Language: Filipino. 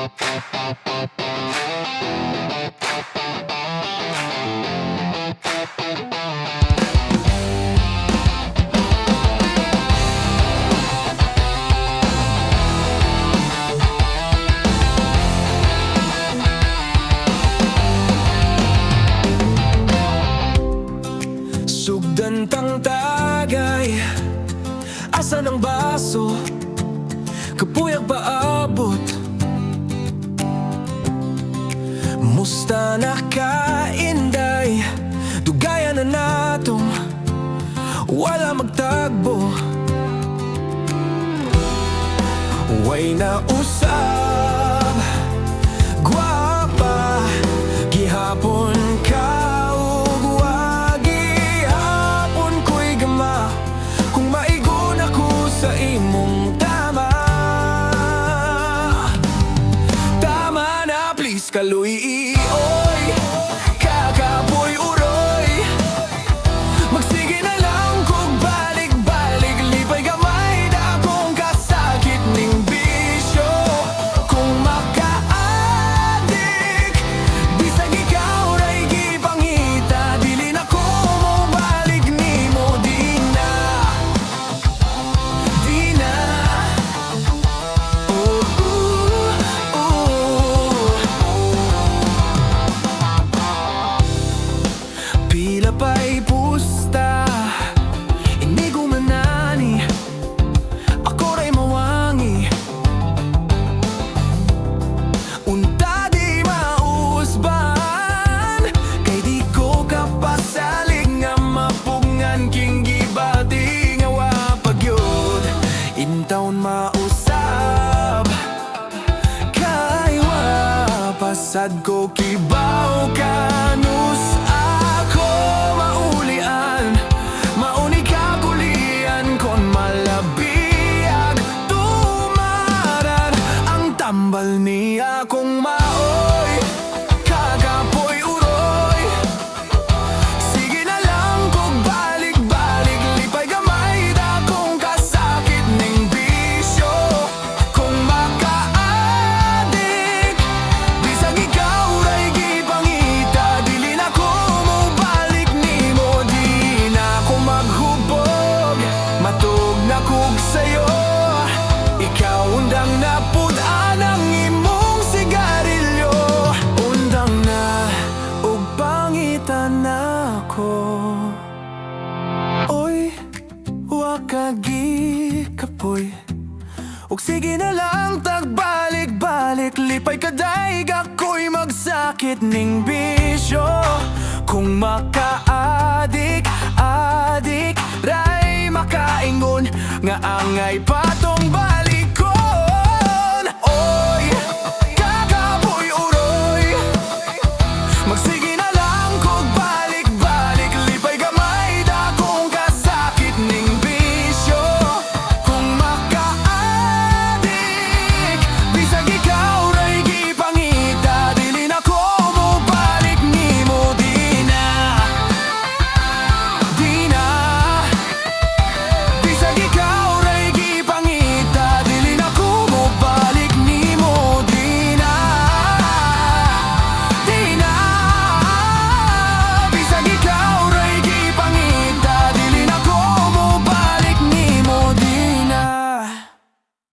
Sugdan tang tagay, asan ang baso? Kapuyag paabot. Musta na kainday, dugayan na natong wala magtagbo. Way na usab, gwapa, gihapon ka. Sa imong tama, tama na please kaluy oy, kakapoy uroy. Magsige na lang kung balik-balik, lipay gamay na akong kasakit ning bisyo. Kung makaadik, bisag ikaw ra'y gipangita, dili na ko mo balik nimo di na. Pila pa'y pusta, hindi gumanani, ako ra'y mawangi. Unta di mausban, kay di ko kapasalig nga mapungan king gibati nga wapagyod. Intawon mausab, kay wapasad ko kibaw kanus. Tambal niya kung maoy, kakapoy uroy. Sige na lang kung balik-balik, lipay gamay da kung kasakit ning bisyo. Kung makaadik, bisag ikaw ra'y gipangita, dili na ko mo balik nimo, di na ko maghubog, matug na kog sayo. Ikaw undang na putaan ang imong sigarilyo, undang na ug pangitan ako. Oy, wakagi kapoy, ug sige na lang tagbalik-balik, lipay kaday ako'y magsakit ning bisyo. Kung makaadik, adik, ray makaingon nga angay pa